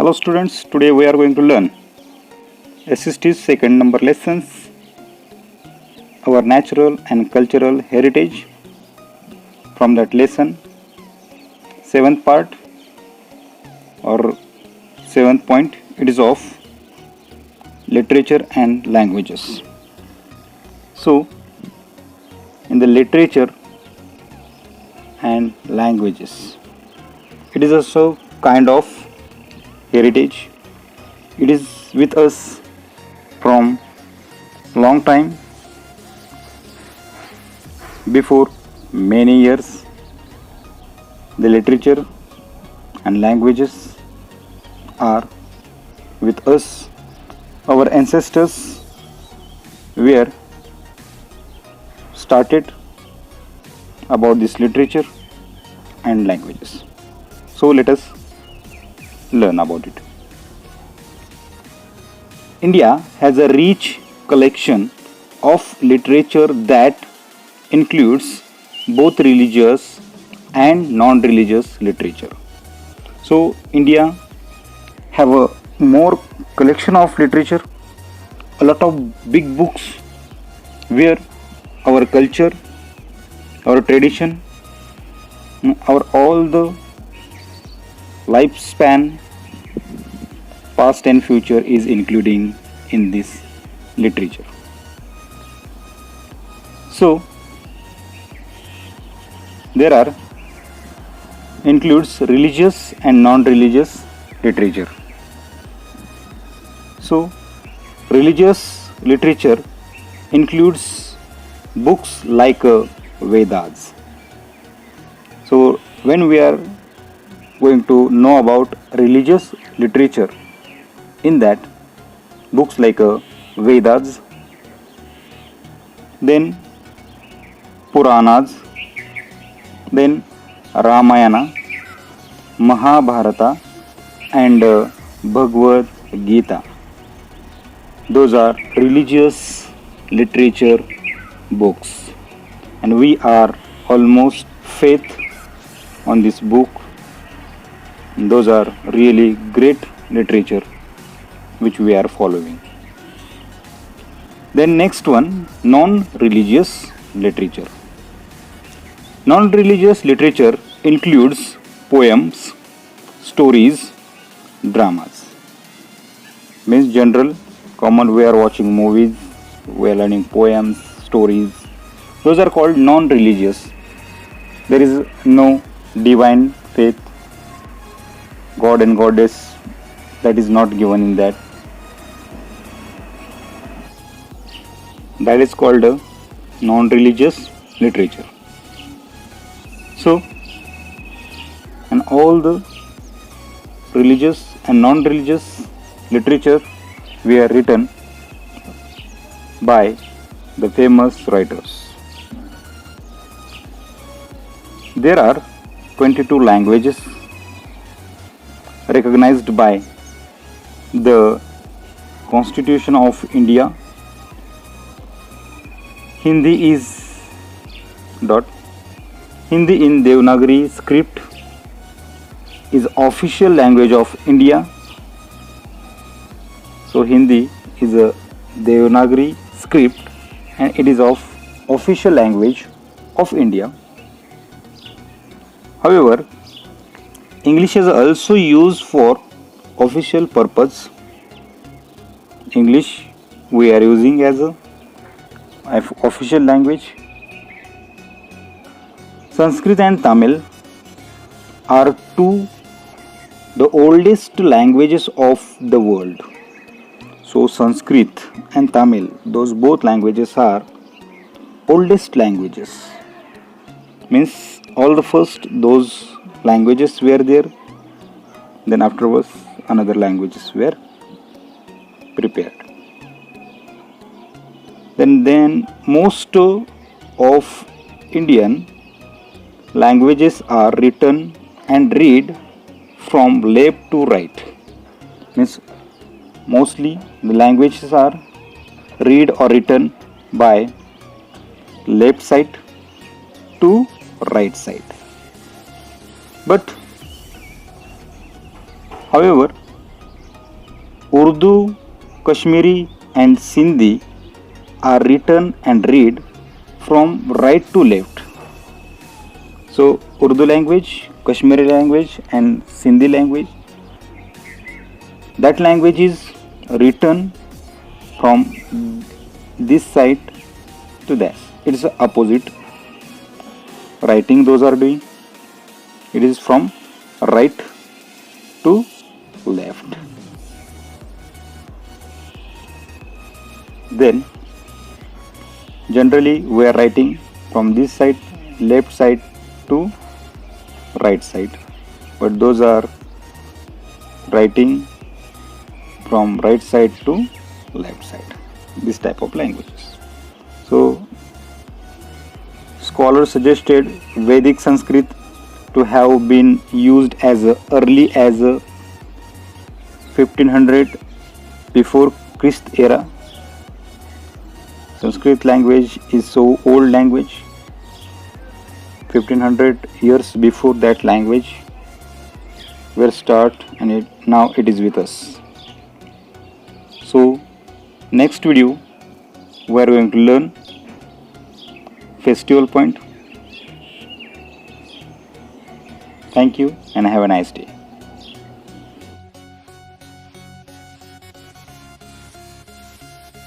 Hello students, today we are going to learn SST's second number lessons, our natural and cultural heritage. From that lesson, seventh part or seventh point, it is of literature and languages. So, in the literature and languages, it is also kind of heritage. It is with us from long time, before many years. The literature and languages are with us. Our ancestors were started about this literature and languages. So let us learn about it. India has a rich collection of literature that includes both religious and non-religious literature. So India have a more collection of literature, a lot of big books where our culture, our tradition, our all the lifespan, past and future is including in this literature. So there are includes religious and non-religious literature. So religious literature includes books like Vedas. So when we are going to know about religious literature, in that books like Vedas, then Puranas, then Ramayana, Mahabharata and Bhagavad Gita. Those are religious literature books, and we are almost faith on this book. Those are really great literature which we are following. Then next one, non-religious literature. Non-religious literature includes poems, stories, dramas. Means general, common, we are watching movies, we are learning poems, stories. Those are called non-religious. There is no divine faith, God and Goddess, that is not given in that. That is called a non-religious literature. So, and all the religious and non-religious literature were written by the famous writers. There are 22 languages recognized by the Constitution of India. Hindi in Devanagari script is official language of India. So Hindi is a Devanagari script and it is of official language of India. However, English is also used for official purpose. English we are using as a official language. Sanskrit and Tamil are two the oldest languages of the world. So Sanskrit and Tamil, those both languages are oldest languages. Means all the first those languages were there, then afterwards another languages were prepared. Then most of Indian languages are written and read from left to right. Means mostly the languages are read or written by left side to right side. But however, Urdu, Kashmiri, and Sindhi are written and read from right to left. So, Urdu language, Kashmiri language, and Sindhi language, that language is written from this side to that. It is the opposite writing those are doing. It is from right to left. Then generally we are writing from this side, left side to right side, but those are writing from right side to left side, this type of languages. So scholars suggested Vedic Sanskrit to have been used as early as 1500 before Christ era. Sanskrit language is so old language. 1500 years before that language were start, and now it is with us. So next video we are going to learn festival point. Thank you and have a nice day.